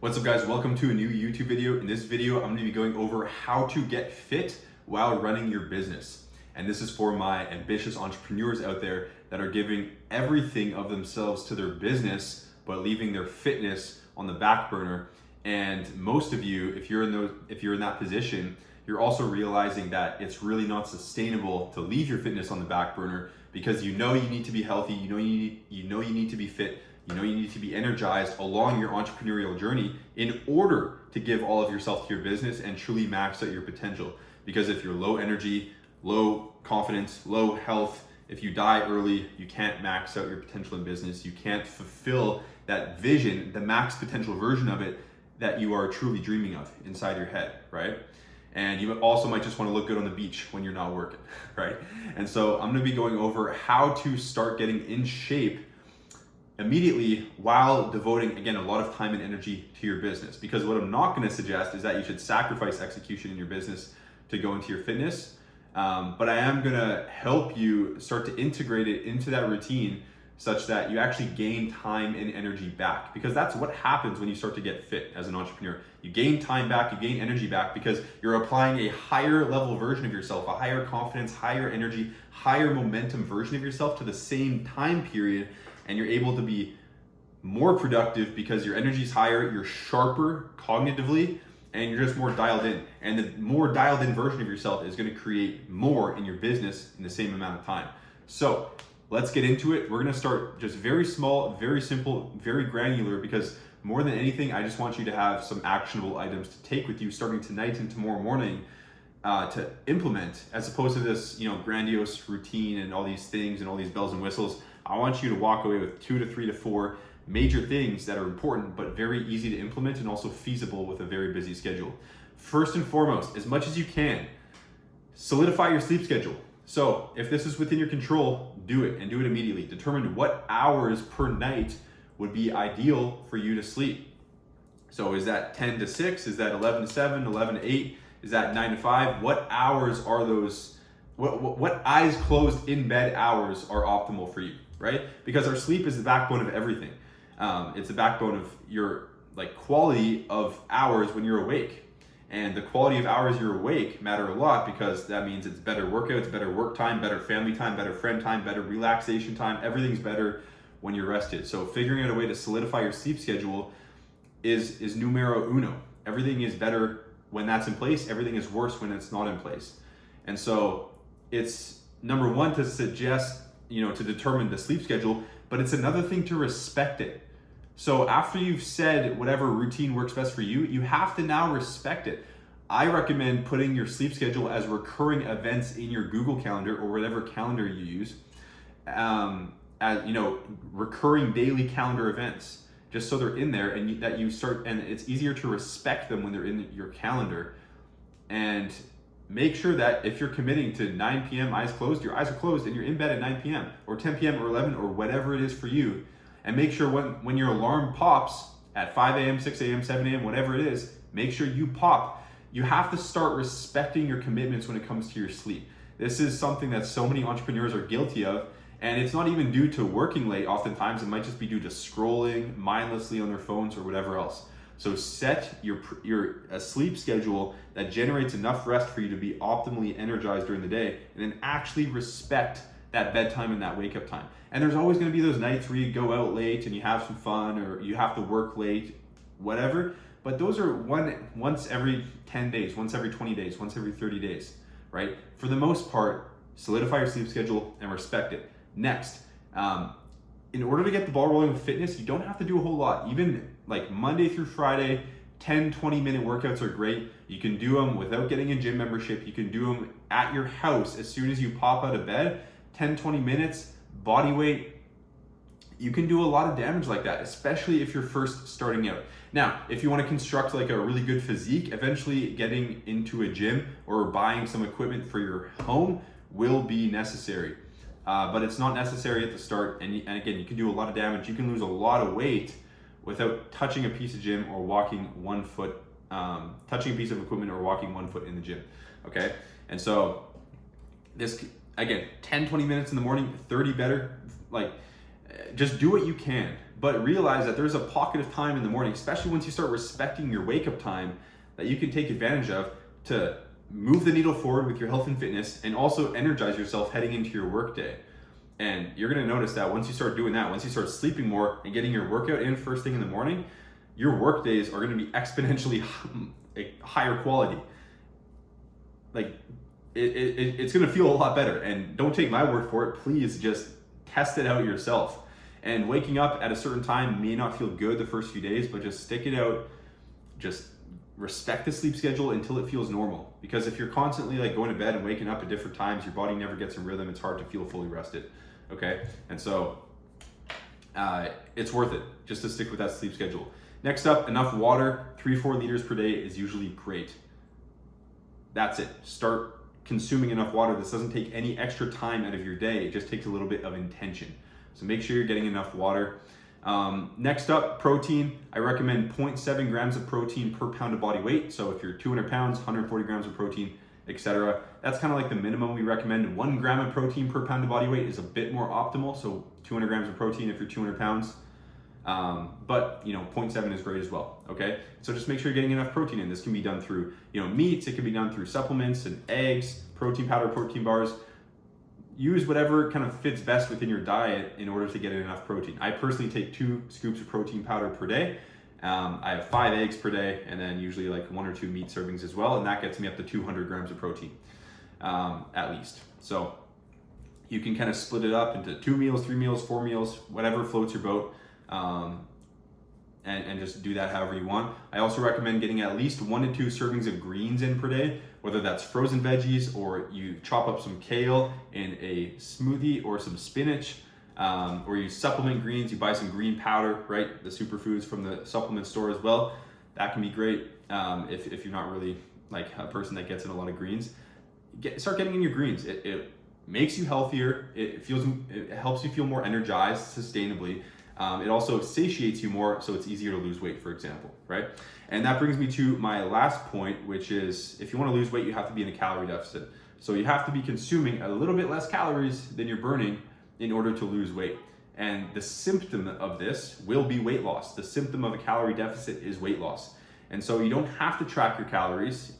What's up guys, welcome to a new YouTube video. In this video, I'm gonna be going over how to get fit while running your business. And this is for my ambitious entrepreneurs out there that are giving everything of themselves to their business, but leaving their fitness on the back burner. And most of you, if you're in that position, you're also realizing that it's really not sustainable to leave your fitness on the back burner because you know you need to be healthy, you know you need to be fit, you know you need to be energized along your entrepreneurial journey in order to give all of yourself to your business and truly max out your potential. Because if you're low energy, low confidence, low health, if you die early, you can't max out your potential in business. You can't fulfill that vision, the max potential version of it that you are truly dreaming of inside your head, right? And you also might just want to look good on the beach when you're not working, right? And so I'm gonna be going over how to start getting in shape immediately while devoting, again, a lot of time and energy to your business. Because what I'm not gonna suggest is that you should sacrifice execution in your business to go into your fitness. But I am gonna help you start to integrate it into that routine such that you actually gain time and energy back. Because that's what happens when you start to get fit as an entrepreneur. You gain time back, you gain energy back because you're applying a higher level version of yourself, a higher confidence, higher energy, higher momentum version of yourself to the same time period. And you're able to be more productive because your energy is higher, you're sharper cognitively, and you're just more dialed in. And the more dialed in version of yourself is gonna create more in your business in the same amount of time. So let's get into it. We're gonna start just very small, very simple, very granular, because more than anything, I just want you to have some actionable items to take with you starting tonight and tomorrow morning to implement, as opposed to this, grandiose routine and all these things and all these bells and whistles. I want you to walk away with 2 to 3 to 4 major things that are important, but very easy to implement and also feasible with a very busy schedule. First and foremost, as much as you can, solidify your sleep schedule. So if this is within your control, do it and do it immediately. Determine what hours per night would be ideal for you to sleep. So is that 10 to 6? Is that 11 to 7, 11 to 8? Is that 9 to 5? What hours are those? What eyes closed in bed hours are optimal for you, right? Because our sleep is the backbone of everything. It's the backbone of your quality of hours when you're awake. And the quality of hours you're awake matter a lot because that means it's better workouts, better work time, better family time, better friend time, better relaxation time. Everything's better when you're rested. So figuring out a way to solidify your sleep schedule is numero uno. Everything is better when that's in place. Everything is worse when it's not in place. And so it's number one to suggest, to determine the sleep schedule, but it's another thing to respect it. So after you've said whatever routine works best for you, you have to now respect it. I recommend putting your sleep schedule as recurring events in your Google Calendar or whatever calendar you use, as recurring daily calendar events, just so they're in there and that you start, and it's easier to respect them when they're in your calendar. And make sure that if you're committing to 9 p.m. eyes closed, your eyes are closed and you're in bed at 9 p.m. or 10 p.m. or 11 or whatever it is for you. And make sure when your alarm pops at 5 a.m., 6 a.m., 7 a.m., whatever it is, make sure you pop. You have to start respecting your commitments when it comes to your sleep. This is something that so many entrepreneurs are guilty of. And it's not even due to working late. Oftentimes it might just be due to scrolling mindlessly on their phones or whatever else. So set your sleep schedule that generates enough rest for you to be optimally energized during the day, and then actually respect that bedtime and that wake up time. And there's always going to be those nights where you go out late and you have some fun, or you have to work late, whatever. But those are once every 10 days, once every 20 days, once every 30 days, right? For the most part, solidify your sleep schedule and respect it. Next, in order to get the ball rolling with fitness, you don't have to do a whole lot. Even Monday through Friday, 10, 20-minute workouts are great. You can do them without getting a gym membership. You can do them at your house as soon as you pop out of bed. 10, 20 minutes, body weight. You can do a lot of damage like that, especially if you're first starting out. Now, if you want to construct a really good physique, eventually getting into a gym or buying some equipment for your home will be necessary. But it's not necessary at the start. And again, you can do a lot of damage. You can lose a lot of weight without touching a piece of gym or walking touching a piece of equipment or walking 1 foot in the gym. Okay. And so this, again, 10, 20 minutes in the morning, 30 better, just do what you can. but realize that there's a pocket of time in the morning, especially once you start respecting your wake up time, that you can take advantage of to move the needle forward with your health and fitness and also energize yourself heading into your workday. And you're gonna notice that once you start doing that, once you start sleeping more and getting your workout in first thing in the morning, your work days are gonna be exponentially higher quality. Like it's gonna feel a lot better. And don't take my word for it, please just test it out yourself. And waking up at a certain time may not feel good the first few days, but just stick it out. Just respect the sleep schedule until it feels normal. Because if you're constantly like going to bed and waking up at different times, your body never gets in rhythm. It's hard to feel fully rested. Okay, and so it's worth it just to stick with that sleep schedule. Next up, enough water. 3-4 liters per day is usually great. That's it. Start consuming enough water. This doesn't take any extra time out of your day. It just takes a little bit of intention. So make sure you're getting enough water. Next up, protein. I recommend 0.7 grams of protein per pound of body weight. So if you're 200 pounds, 140 grams of protein, etc. That's kind of like the minimum we recommend. 1 gram of protein per pound of body weight is a bit more optimal. So 200 grams of protein if you're 200 pounds. But 0.7 is great as well. Okay, so just make sure you're getting enough protein in. This can be done through meats. It can be done through supplements and eggs, protein powder, protein bars. Use whatever kind of fits best within your diet in order to get enough protein. I personally take 2 scoops of protein powder per day. I have 5 eggs per day, and then usually like 1 or 2 meat servings as well, and that gets me up to 200 grams of protein at least. So you can kind of split it up into 2 meals, 3 meals, 4 meals, whatever floats your boat, and just do that however you want. I also recommend getting at least 1 to 2 servings of greens in per day, whether that's frozen veggies or you chop up some kale in a smoothie or some spinach, or you supplement greens, you buy some green powder, right? The superfoods from the supplement store as well. That can be great if you're not really like a person that gets in a lot of greens. Start getting in your greens. It makes you healthier. It helps you feel more energized sustainably. It also satiates you more, so it's easier to lose weight, for example, right? And that brings me to my last point, which is if you want to lose weight, you have to be in a calorie deficit. So you have to be consuming a little bit less calories than you're burning in order to lose weight. And the symptom of this will be weight loss. The symptom of a calorie deficit is weight loss. And so you don't have to track your calories,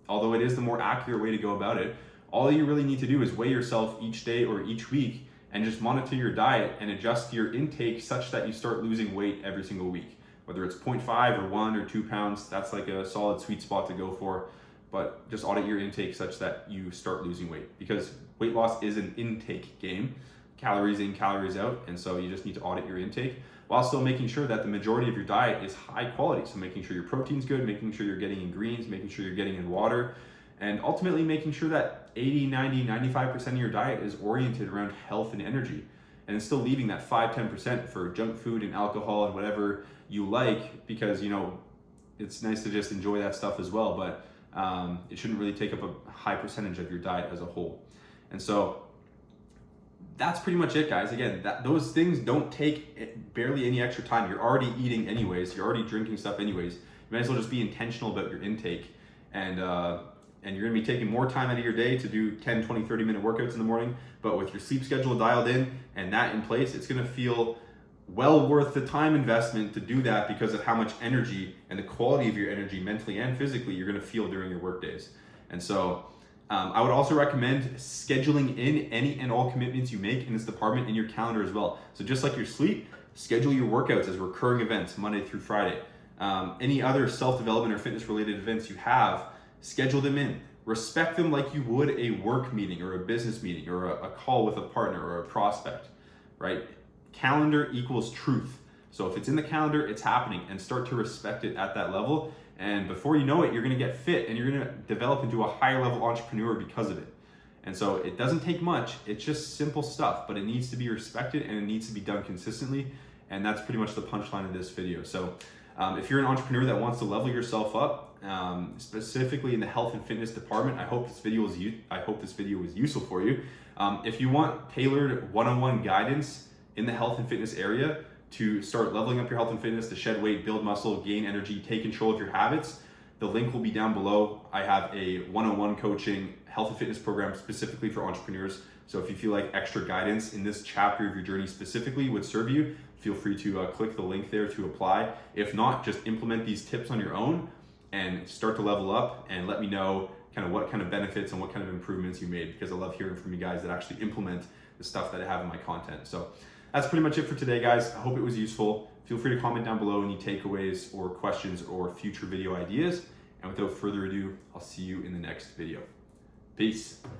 although it is the more accurate way to go about it. All you really need to do is weigh yourself each day or each week and just monitor your diet and adjust your intake such that you start losing weight every single week. Whether it's 0.5 or 1 or 2 pounds, that's like a solid sweet spot to go for. But just audit your intake such that you start losing weight, because weight loss is an intake game. Calories in, calories out. And so you just need to audit your intake while still making sure that the majority of your diet is high quality. So making sure your protein's good, making sure you're getting in greens, making sure you're getting in water, and ultimately making sure that 80, 90, 95% of your diet is oriented around health and energy, and still leaving that 5-10% for junk food and alcohol and whatever you like, because it's nice to just enjoy that stuff as well, but it shouldn't really take up a high percentage of your diet as a whole. And so that's pretty much it, guys. Again, those things don't take barely any extra time. You're already eating anyways, you're already drinking stuff anyways. You might as well just be intentional about your intake, and you're gonna be taking more time out of your day to do 10, 20, 30 minute workouts in the morning, but with your sleep schedule dialed in and that in place, it's gonna feel well worth the time investment to do that, because of how much energy and the quality of your energy mentally and physically you're gonna feel during your work days. And so I would also recommend scheduling in any and all commitments you make in this department in your calendar as well. So just like your sleep, schedule your workouts as recurring events Monday through Friday. Any other self-development or fitness related events you have, schedule them in. Respect them like you would a work meeting or a business meeting or a call with a partner or a prospect, right? Calendar equals truth. So if it's in the calendar, it's happening, and start to respect it at that level. And before you know it, you're gonna get fit and you're gonna develop into a higher level entrepreneur because of it. And so it doesn't take much. It's just simple stuff, but it needs to be respected and it needs to be done consistently. And that's pretty much the punchline of this video. So if you're an entrepreneur that wants to level yourself up, specifically in the health and fitness department, I hope this video was useful for you. If you want tailored one-on-one guidance in the health and fitness area to start leveling up your health and fitness, to shed weight, build muscle, gain energy, take control of your habits, The link will be down below. I have a one-on-one coaching health and fitness program specifically for entrepreneurs. So if you feel like extra guidance in this chapter of your journey specifically would serve you, feel free to click the link there to apply. If not, just implement these tips on your own and start to level up, and let me know kind of what kind of benefits and what kind of improvements you made, because I love hearing from you guys that actually implement the stuff that I have in my content. So that's pretty much it for today, guys. I hope it was useful. Feel free to comment down below any takeaways or questions or future video ideas. And without further ado, I'll see you in the next video. Peace.